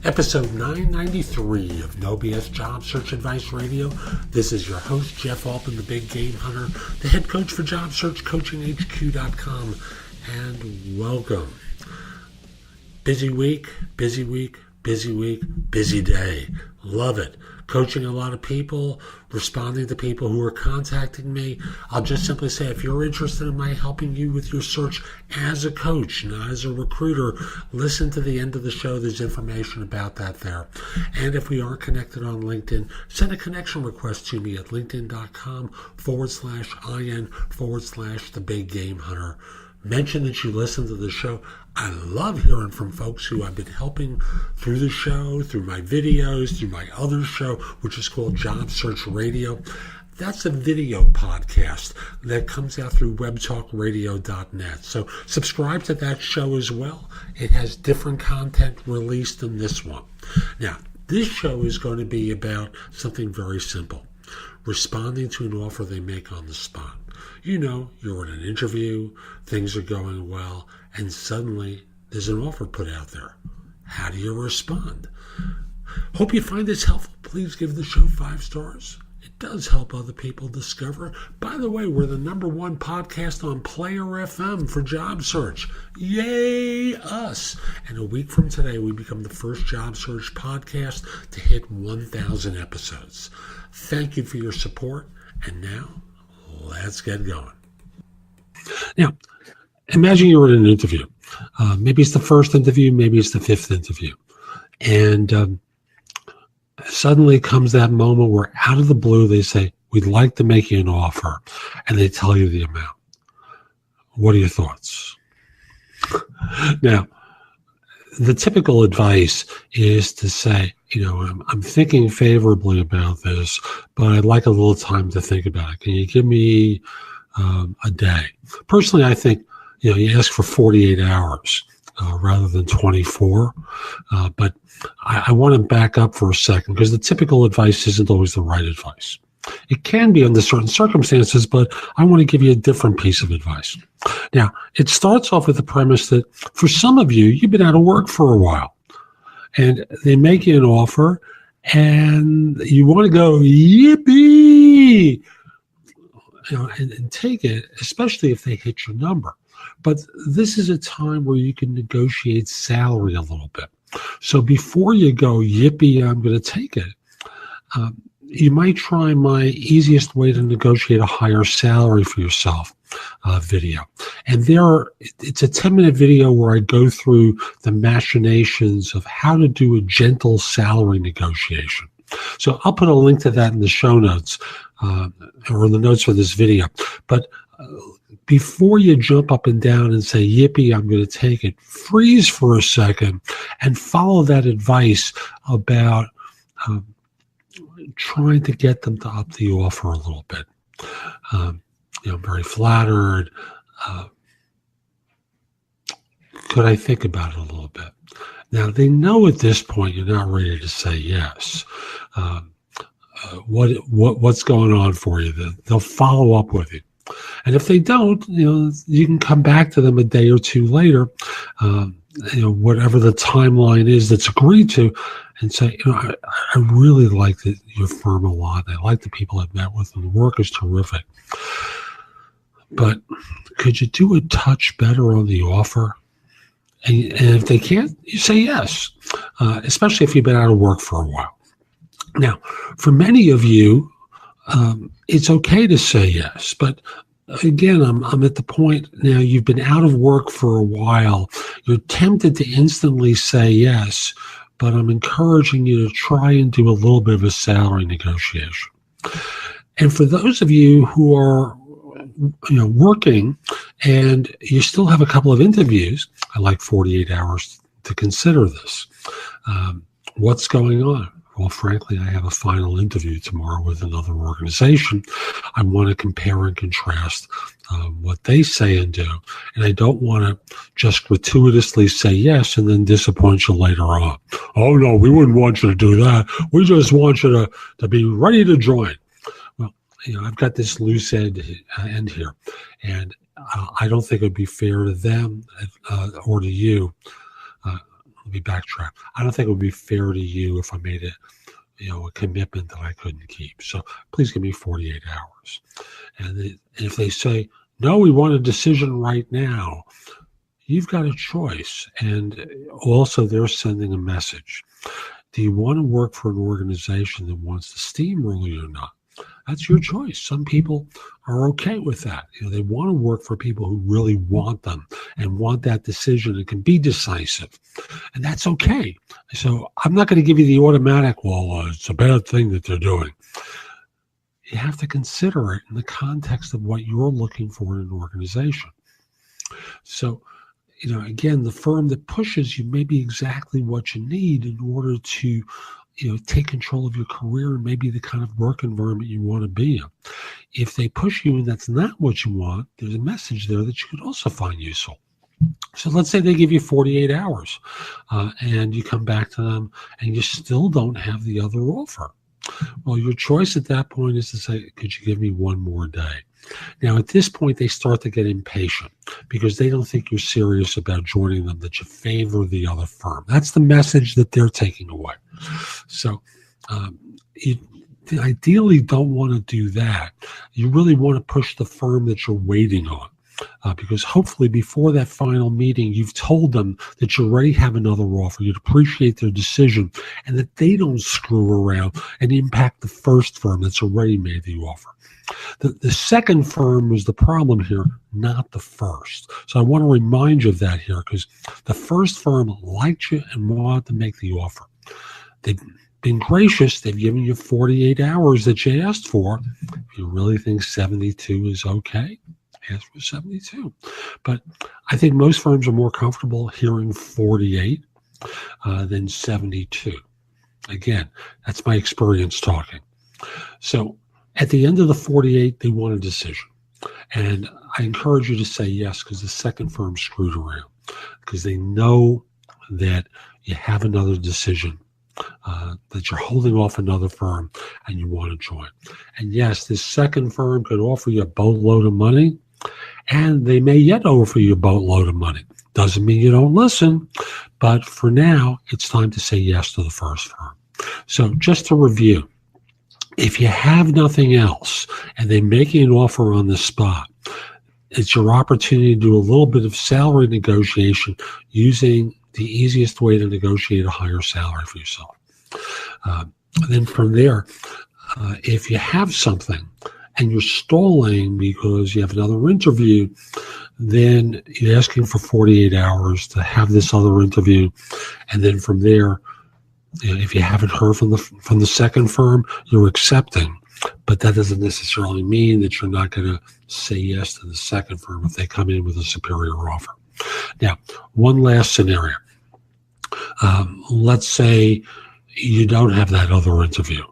Episode 993 of No BS Job Search Advice Radio. This is your host, Jeff Altman, the Big Game Hunter, the head coach for JobSearchCoachingHQ.com, and welcome. Busy week, busy week, busy week, busy day. Love it. Coaching a lot of people, responding to people who are contacting me. I'll just simply say, if you're interested in my helping you with your search as a coach, not as a recruiter, listen to the end of the show. There's information about that there. And if we aren't connected on LinkedIn, send a connection request to me at linkedin.com/IN/the Big Game Hunter. Mention that you listen to the show. I love hearing from folks who I've been helping through the show, through my videos, through my other show, which is called Job Search Radio. That's a video podcast that comes out through webtalkradio.net. So subscribe to that show as well. It has different content released than this one. Now, this show is going to be about something very simple: responding to an offer they make on the spot. You know, you're in an interview, things are going well, and suddenly there's an offer put out there. How do you respond? Hope you find this helpful. Please give the show 5 stars. It does help other people discover. By the way, we're the #1 podcast on Player FM for job search. Yay, us! And a week from today, we become the first job search podcast to hit 1,000 episodes. Thank you for your support. And now, let's get going. Now, imagine you're in an interview. Maybe it's the first interview, maybe it's the 5th interview. And suddenly comes that moment where out of the blue they say, we'd like to make you an offer. And they tell you the amount. What are your thoughts? Now, the typical advice is to say, I'm thinking favorably about this, but I'd like a little time to think about it. Can you give me a day? Personally, I think, you ask for 48 hours rather than 24. But I want to back up for a second, because the typical advice isn't always the right advice. It can be under certain circumstances, but I want to give you a different piece of advice. Now, it starts off with the premise that for some of you, you've been out of work for a while, and they make you an offer, and you want to go, yippee, and take it, especially if they hit your number. But this is a time where you can negotiate salary a little bit. So before you go, yippee, I'm going to take it, you might try my easiest way to negotiate a higher salary for yourself video. And it's a 10-minute video where I go through the machinations of how to do a gentle salary negotiation. So I'll put a link to that in the show notes or in the notes for this video. But before you jump up and down and say, yippee, I'm going to take it, freeze for a second and follow that advice about trying to get them to up the offer a little bit. Very flattered. Could I think about it a little bit? Now, they know at this point you're not ready to say yes. What's going on for you? They'll follow up with you. And if they don't, you can come back to them a day or two later, whatever the timeline is that's agreed to, and say, I really like your firm a lot. I like the people I've met with, and the work is terrific. But could you do a touch better on the offer? And if they can't, you say yes, especially if you've been out of work for a while. Now, for many of you, it's okay to say yes, but again, I'm at the point now, you've been out of work for a while. You're tempted to instantly say yes, but I'm encouraging you to try and do a little bit of a salary negotiation. And for those of you who are working and you still have a couple of interviews, I like 48 hours to consider this. What's going on? Well, frankly, I have a final interview tomorrow with another organization. I want to compare and contrast what they say and do. And I don't want to just gratuitously say yes and then disappoint you later on. Oh, no, we wouldn't want you to do that. We just want you to be ready to join. Well, I've got this loose end here. And I don't think it would be fair to them or to you let me backtrack. I don't think it would be fair to you if I made it, a commitment that I couldn't keep. So please give me 48 hours. And if they say, no, we want a decision right now, you've got a choice. And also they're sending a message. Do you want to work for an organization that wants to steamroll you or not? That's your choice. Some people are okay with that. They want to work for people who really want them and want that decision and can be decisive. And that's okay. So I'm not going to give you the automatic, well, it's a bad thing that they're doing. You have to consider it in the context of what you're looking for in an organization. So, again, the firm that pushes you may be exactly what you need in order to take control of your career and maybe the kind of work environment you want to be in. If they push you and that's not what you want, there's a message there that you could also find useful. So let's say they give you 48 hours and you come back to them and you still don't have the other offer. Well, your choice at that point is to say, could you give me one more day? Now, at this point, they start to get impatient because they don't think you're serious about joining them, that you favor the other firm. That's the message that they're taking away. So you ideally don't want to do that. You really want to push the firm that you're waiting on. Because hopefully before that final meeting, you've told them that you already have another offer, you'd appreciate their decision, and that they don't screw around and impact the first firm that's already made the offer. The second firm was the problem here, not the first. So I want to remind you of that here, because the first firm liked you and wanted to make the offer. They've been gracious. They've given you 48 hours that you asked for. If you really think 72 is okay, ask for 72. But I think most firms are more comfortable hearing 48 than 72. Again, that's my experience talking. So at the end of the 48, they want a decision. And I encourage you to say yes, because the second firm screwed around, because they know that you have another decision, that you're holding off another firm and you want to join. And yes, this second firm could offer you a boatload of money, and they may yet offer you a boatload of money. Doesn't mean you don't listen, but for now, it's time to say yes to the first firm. So just to review, if you have nothing else and they make you an offer on the spot, it's your opportunity to do a little bit of salary negotiation using the easiest way to negotiate a higher salary for yourself. Then from there, if you have something and you're stalling because you have another interview, then you're asking for 48 hours to have this other interview. And then from there, if you haven't heard from the second firm, you're accepting. But that doesn't necessarily mean that you're not going to say yes to the second firm if they come in with a superior offer. Now, one last scenario. Let's say you don't have that other interview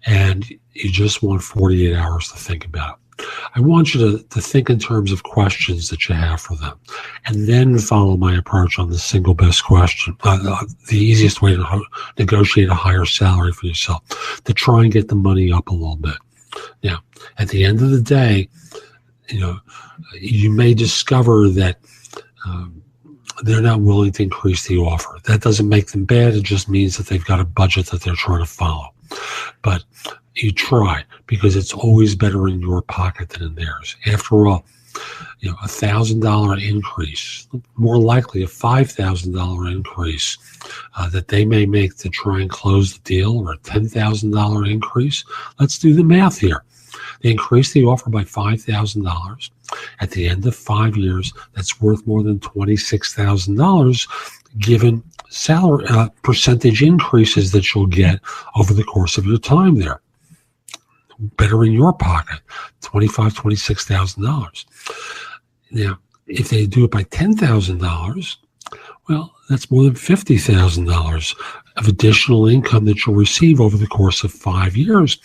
and you just want 48 hours to think about it. I want you to think in terms of questions that you have for them, and then follow my approach on the single best question, the easiest way to negotiate a higher salary for yourself, to try and get the money up a little bit. Now, at the end of the day, you may discover that they're not willing to increase the offer. That doesn't make them bad. It just means that they've got a budget that they're trying to follow. But you try, because it's always better in your pocket than in theirs. After all, $1,000 increase, more likely a $5,000 increase that they may make to try and close the deal, or a $10,000 increase. Let's do the math here. They increase the offer by $5,000. At the end of 5 years, that's worth more than $26,000, given salary percentage increases that you'll get over the course of your time there. Better in your pocket, $25,000, $26,000. Now, if they do it by $10,000, well, that's more than $50,000 of additional income that you'll receive over the course of 5 years,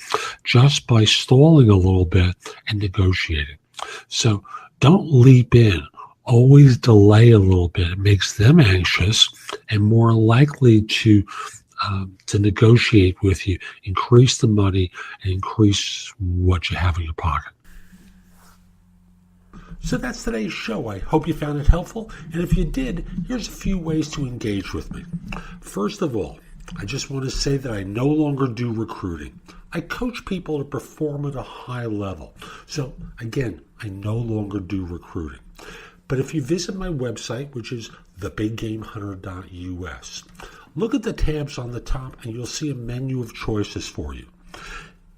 just by stalling a little bit and negotiating. So don't leap in. Always delay a little bit. It makes them anxious and more likely to negotiate with you, increase the money, and increase what you have in your pocket. So that's today's show. I hope you found it helpful. And if you did, here's a few ways to engage with me. First of all, I just want to say that I no longer do recruiting. I coach people to perform at a high level. So again, I no longer do recruiting. But if you visit my website, which is thebiggamehunter.us, look at the tabs on the top and you'll see a menu of choices for you.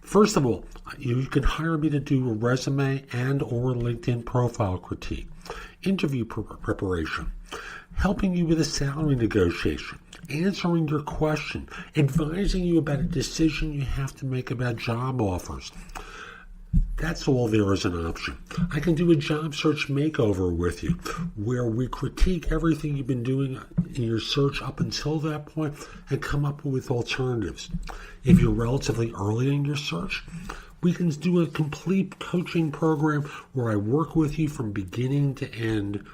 First of all, you can hire me to do a resume and or LinkedIn profile critique, interview preparation, helping you with a salary negotiation, answering your question, advising you about a decision you have to make about job offers. That's all there is an option. I can do a job search makeover with you where we critique everything you've been doing in your search up until that point and come up with alternatives. If you're relatively early in your search, we can do a complete coaching program where I work with you from beginning to end.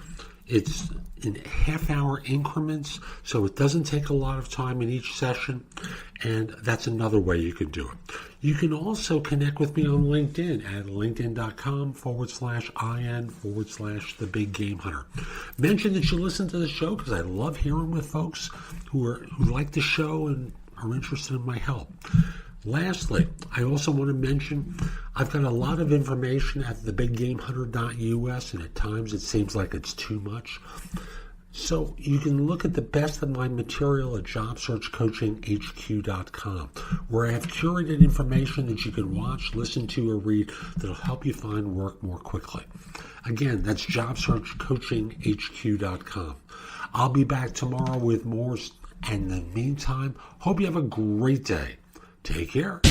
It's in half-hour increments, so it doesn't take a lot of time in each session, and that's another way you can do it. You can also connect with me on LinkedIn at linkedin.com/IN/The Big Game Hunter. Mention that you listen to the show because I love hearing with folks who like the show and are interested in my help. Lastly, I also want to mention I've got a lot of information at thebiggamehunter.us, and at times it seems like it's too much. So you can look at the best of my material at jobsearchcoachinghq.com, where I have curated information that you can watch, listen to, or read that'll help you find work more quickly. Again, that's jobsearchcoachinghq.com. I'll be back tomorrow with more, and in the meantime, hope you have a great day. Take care.